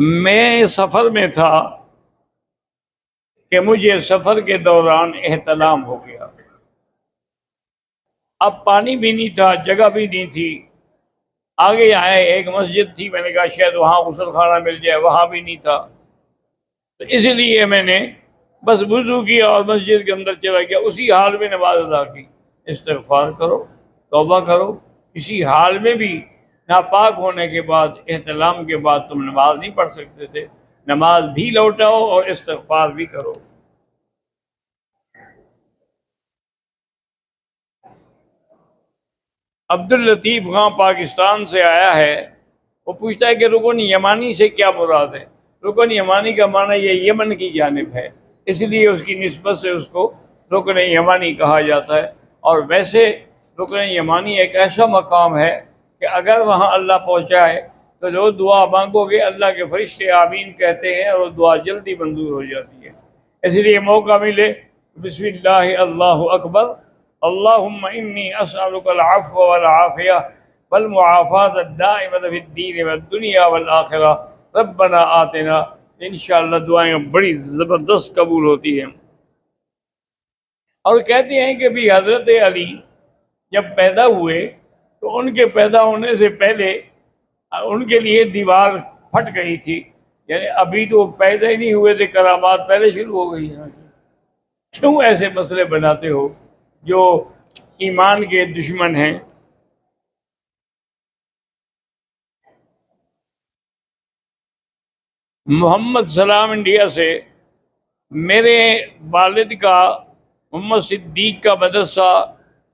میں سفر میں تھا کہ مجھے سفر کے دوران احتلام ہو گیا۔ اب پانی بھی نہیں تھا، جگہ بھی نہیں تھی۔ آگے آئے ایک مسجد تھی، میں نے کہا شاید وہاں غسل خانہ مل جائے، وہاں بھی نہیں تھا۔ تو اس لیے میں نے بس وضو کیا اور مسجد کے اندر چلا گیا، اسی حال میں نماز ادا کی۔ استغفار کرو، توبہ کرو، کسی حال میں بھی ناپاک ہونے کے بعد، احتلام کے بعد تم نماز نہیں پڑھ سکتے تھے۔ نماز بھی لوٹاؤ اور استغفار بھی کرو۔ عبداللطیف خان پاکستان سے آیا ہے، وہ پوچھتا ہے کہ رکن یمانی سے کیا مراد ہے؟ رکن یمانی کا معنی یہ یمن کی جانب ہے، اس لیے اس کی نسبت سے اس کو رکن یمانی کہا جاتا ہے۔ اور ویسے رکن یمانی ایک ایسا مقام ہے کہ اگر وہاں اللہ پہنچائے تو جو دعا مانگو گے اللہ کے فرشتے آمین کہتے ہیں اور وہ دعا جلدی منظور ہو جاتی ہے۔ اس لیے موقع ملے بسم اللہ اللہ اکبر، اللہم انی اسألک العفو والعافیہ والمعافاة الدائمة فی الدین والدنیا والآخرہ ربنا آتنا، انشاءاللہ دعائیں بڑی زبردست قبول ہوتی ہیں۔ اور کہتے ہیں کہ بھی حضرت علی جب پیدا ہوئے تو ان کے پیدا ہونے سے پہلے ان کے لیے دیوار پھٹ گئی تھی، یعنی ابھی تو پیدا ہی نہیں ہوئے تھے، کرامات پہلے شروع ہو گئی ہیں۔ کیوں ایسے مسئلے بناتے ہو جو ایمان کے دشمن ہیں؟ محمد سلام انڈیا سے، میرے والد کا محمد صدیق کا مدرسہ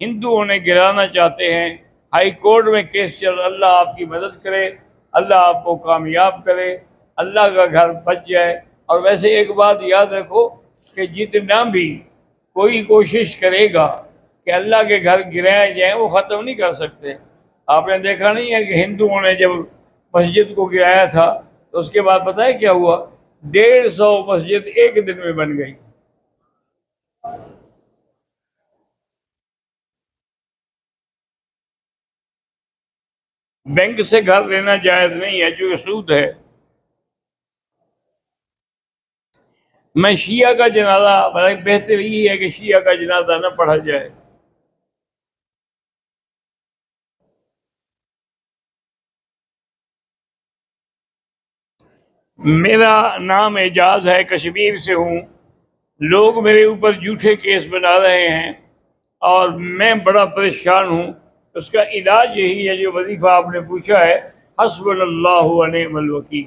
ہندوؤں نے گرانا چاہتے ہیں، ہائی کورٹ میں کیس چل، اللہ آپ کی مدد کرے، اللہ آپ کو کامیاب کرے، اللہ کا گھر بچ جائے۔ اور ویسے ایک بات یاد رکھو کہ جتنا بھی کوئی کوشش کرے گا کہ اللہ کے گھر گرائے جائیں، وہ ختم نہیں کر سکتے۔ آپ نے دیکھا نہیں ہے کہ ہندوؤں نے جب مسجد کو گرایا تھا تو اس کے بعد پتہ ہے کیا ہوا؟ 150 مسجد ایک دن میں بن گئی۔ بینک سے گھر لینا جائز نہیں ہے، جو سود ہے۔ میں شیعہ کا جنازہ، بہتر یہ ہے کہ شیعہ کا جنازہ نہ پڑھا جائے۔ میرا نام اعجاز ہے، کشمیر سے ہوں۔ لوگ میرے اوپر جھوٹے کیس بنا رہے ہیں اور میں بڑا پریشان ہوں۔ اس کا علاج یہی ہے جو وظیفہ آپ نے پوچھا ہے، حسبنا اللہ و نعم الوکیل۔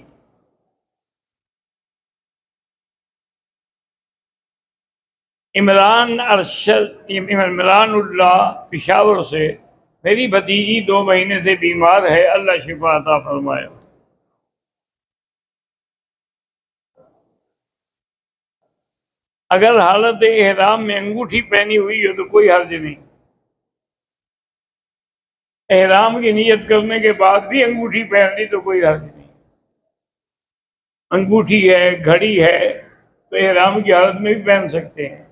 عمران ارشد، عمران اللہ پشاور سے، میری بھتیجی 2 مہینے سے بیمار ہے، اللہ شفا عطا فرمائے۔ اگر حالت احرام میں انگوٹھی پہنی ہوئی ہو تو کوئی حرج نہیں۔ احرام کی نیت کرنے کے بعد بھی انگوٹھی پہن لی تو کوئی حرج نہیں۔ انگوٹھی ہے، گھڑی ہے تو احرام کی حالت میں بھی پہن سکتے ہیں۔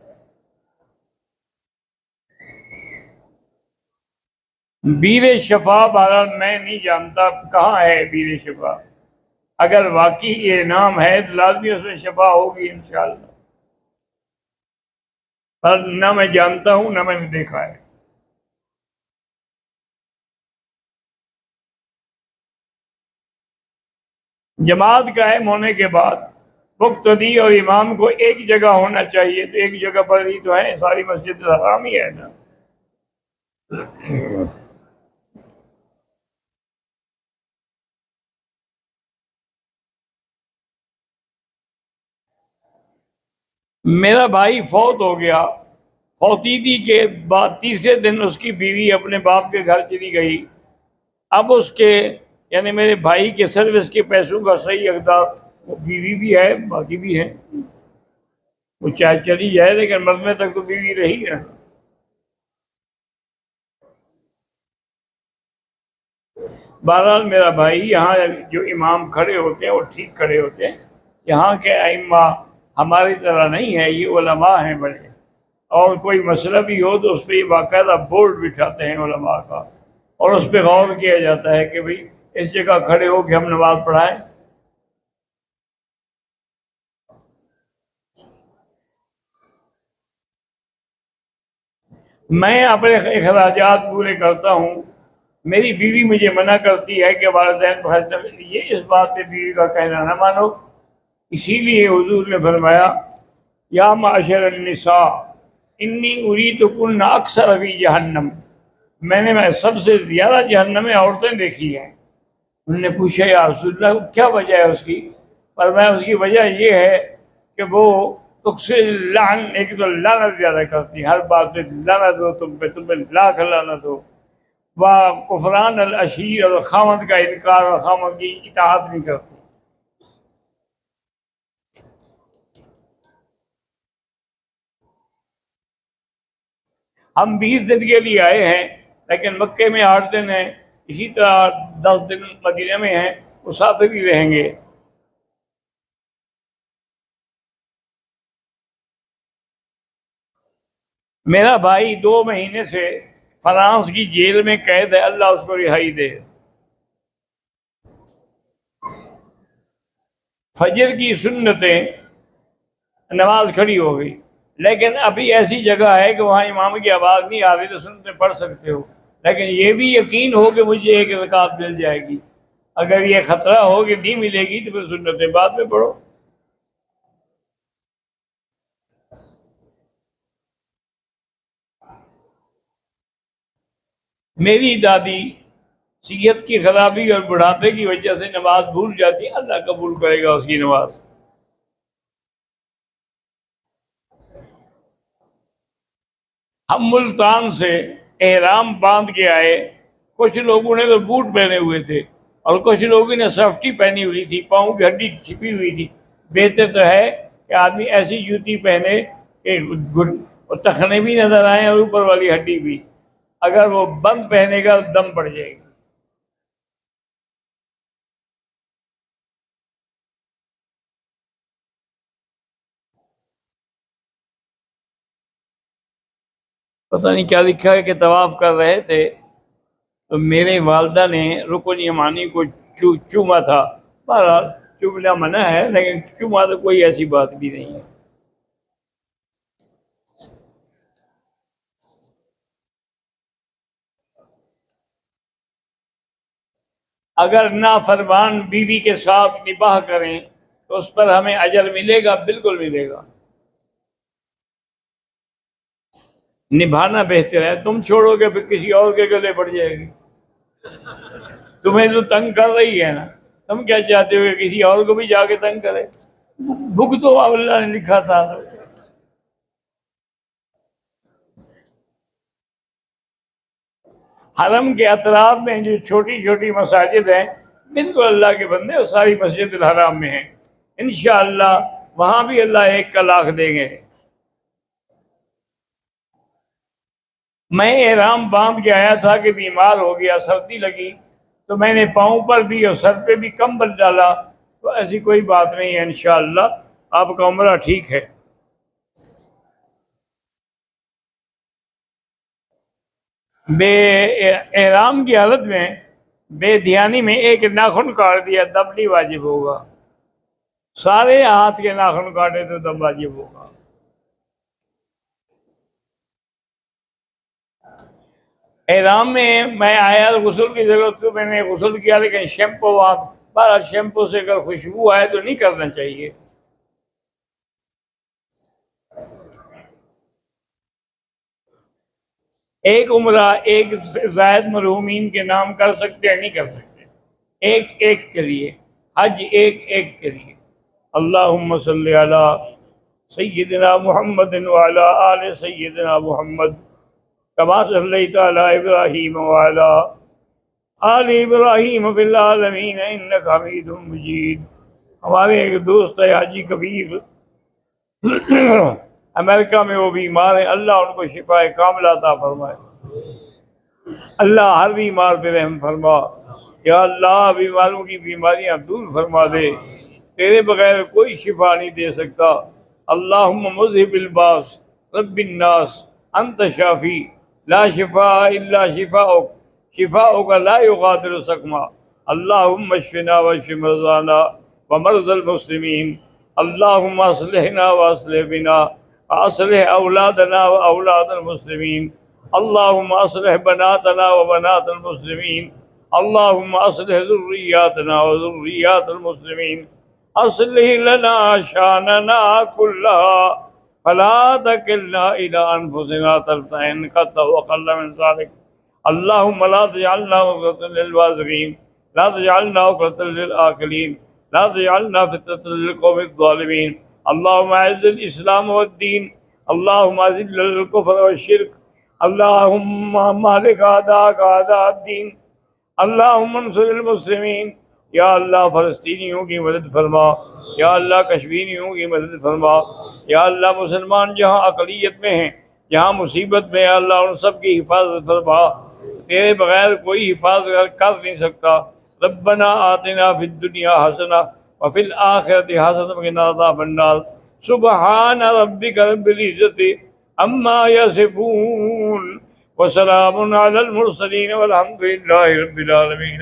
بیر شفا بہرحال میں نہیں جانتا کہاں ہے بیر شفا، اگر واقعی یہ نام ہے تو لازمی اس میں شفا ہوگی انشاءاللہ، پر نہ میں جانتا ہوں نہ میں نے دیکھا ہے۔ جماعت قائم ہونے کے بعد مقتدی اور امام کو ایک جگہ ہونا چاہیے، تو ایک جگہ پر ہی تو ہے، ساری مسجد حرام ہی ہے نا۔ میرا بھائی فوت ہو گیا، فوتیدی کے بعد تیسرے دن اس کی بیوی اپنے باپ کے گھر چلی گئی۔ اب اس کے یعنی میرے بھائی کے سروس کے پیسوں کا صحیح اقدار، وہ بیوی بھی ہے باقی بھی ہے، وہ چاہے چلی جائے لیکن مرنے تک تو بیوی رہی ہے۔ بہرحال میرا بھائی، یہاں جو امام کھڑے ہوتے ہیں وہ ٹھیک کھڑے ہوتے ہیں، یہاں کے ائمہ ہماری طرح نہیں ہے، یہ علماء ہیں بڑے، اور کوئی مسئلہ بھی ہو تو اس پہ یہ باقاعدہ بورڈ بٹھاتے ہیں علماء کا، اور اس پہ غور کیا جاتا ہے کہ بھئی اس جگہ کھڑے ہو کہ ہم نماز پڑھائیں۔ میں اپنے اخراجات پورے کرتا ہوں. میری بیوی مجھے منع کرتی ہے کہ والدین کو خرچ نہ. یہ اس بات پہ بیوی کا کہنا نہ مانو. اسی لیے حضور نے فرمایا یا معاشر النساء انی اریدکن اکثر فی جہنم. میں سب سے زیادہ جہنم میں عورتیں دیکھی ہیں. انہوں نے پوچھا یا رسول اللہ کیا وجہ ہے اس کی؟ فرمایا اس کی وجہ یہ ہے کہ وہ تکثر لعن، ایک تو لعنت زیادہ کرتی ہیں، ہر بات پہ لعنت ہو تم پہ لاکھ لعنت ہو. وہ کفران العشیر، اور خامد کا انکار اور خامد کی اطاعت نہیں کرتی. ہم 20 دن کے لیے آئے ہیں لیکن مکے میں 8 دن ہیں، اسی طرح 10 دن مدینہ میں ہیں، مسافر بھی رہیں گے. میرا بھائی 2 مہینے سے فرانس کی جیل میں قید ہے، اللہ اس کو رہائی دے. فجر کی سنتیں نماز کھڑی ہو گئی، لیکن ابھی ایسی جگہ ہے کہ وہاں امام کی آواز نہیں آ رہی تو سنتیں پڑھ سکتے ہو، لیکن یہ بھی یقین ہو کہ مجھے ایک رکعت مل جائے گی. اگر یہ خطرہ ہو کہ نہیں ملے گی تو پھر سنتیں بعد میں پڑھو. میری دادی صحت کی خرابی اور بڑھاپے کی وجہ سے نماز بھول جاتی، اللہ قبول کرے گا اس کی نماز. ہم ملتان سے احرام باندھ کے آئے. کچھ لوگوں نے تو بوٹ پہنے ہوئے تھے اور کچھ لوگوں نے سفٹی پہنی ہوئی تھی، پاؤں کی ہڈی چھپی ہوئی تھی. بہتر تو ہے کہ آدمی ایسی جوتی پہنے کہ ٹخنے بھی نظر آئیں اور اوپر والی ہڈی بھی. اگر وہ بند پہنے گا تو دم پڑ جائے گی. پتہ نہیں کیا لکھا ہے کہ طواف کر رہے تھے تو میرے والدہ نے رکن یمانی کو چوما تھا. بہرحال چومنا منع ہے لیکن چوما تو کوئی ایسی بات بھی نہیں ہے. اگر نافرمان بیوی کے ساتھ نباہ کریں تو اس پر ہمیں اجر ملے گا، بالکل ملے گا. نبھانا بہتر ہے. تم چھوڑو گے پھر کسی اور کے گلے پڑ جائے گی. تمہیں تو تنگ کر رہی ہے نا، تم کیا چاہتے ہو کہ کسی اور کو بھی جا کے تنگ کرے؟ بھگ تو اللہ نے لکھا تھا. حرم کے اطراف میں جو چھوٹی چھوٹی مساجد ہیں، بالکل اللہ کے بندے، اور ساری مسجد الحرام میں ہیں. انشاءاللہ وہاں بھی اللہ 1 کا 1,00,000 دیں گے. میں احرام باندھ کے آیا تھا کہ بیمار ہو گیا، سردی لگی تو میں نے پاؤں پر بھی اور سر پہ بھی کمبل ڈالا. تو ایسی کوئی بات نہیں ہے، انشاءاللہ آپ کا عمرہ ٹھیک ہے. بے احرام کی حالت میں بے دھیانی میں ایک ناخن کاٹ دیا دم نہیں واجب ہوگا. سارے ہاتھ کے ناخن کاٹے تو دم واجب ہوگا. احرام میں آیا غسل کی ضرورت تو میں نے غسل کیا، لیکن شیمپو بارہ شیمپو سے اگر خوشبو آئے تو نہیں کرنا چاہیے. ایک عمرہ ایک زائد مرحومین کے نام کر سکتے ہیں؟ نہیں کر سکتے. ایک ایک کے لیے حج، ایک ایک کے لیے. اللہم صلی علی سیدنا محمد وعلی آل سیدنا محمد کما صلیت علی ابراہیم وعلی آل ابراہیم فی العالمین انک حمید مجید. ہمارے ایک دوست ہے حاجی کبیر، امریکہ میں وہ بیمار ہیں، اللہ ان کو شفا کاملہ عطا فرمائے. اللہ ہر بیمار پہ رحم فرما. یا اللہ بیماروں کی بیماریاں دور فرما دے، تیرے بغیر کوئی شفا نہیں دے سکتا. اللہم مذہب الباس رب الناس انت شافی لا شفاء الا شفاؤک شفاؤک لا یغادر سقما. اللہم اشفنا واشف مرضانا ومرضى المسلمین. اللہم اصلحنا واصلح بنا واصلح اولادنا واولاد المسلمین. اللهم أصلح بناتنا وبنات المسلمين، اللهم أصلح ذرياتنا وذريات المسلمين، أصلح لنا شأننا كلها فلا تكلنا إلى أنفسنا طرفة عين قط وأقل من ذلك. اللهم لا تجعلنا عقدة للواثقين، لا تجعلنا عقدة للآكلين، لا تجعلنا فتنة للقوم الظالمين. اللهم أعز الإسلام والدين، اللهم أذل الكفر والشرك، اللهم مالك أعداءك أعداء الدين، اللهم انصر المسلمین. یا اللہ فلسطینیوں کی مدد فرما، یا اللہ کشمیریوں کی مدد فرما، یا اللہ مسلمان جہاں اقلیت میں ہیں، جہاں مصیبت میں، یا اللہ ان سب کی حفاظت فرما، تیرے بغیر کوئی حفاظت کر نہیں سکتا. ربنا آتنا فی الدنیا حسنہ وفی الآخرۃ حسنہ وقنا عذاب النار. سبحان ربک رب العزۃ عما یصفون وسلام علی المرسلین والحمد للہ رب العالمین.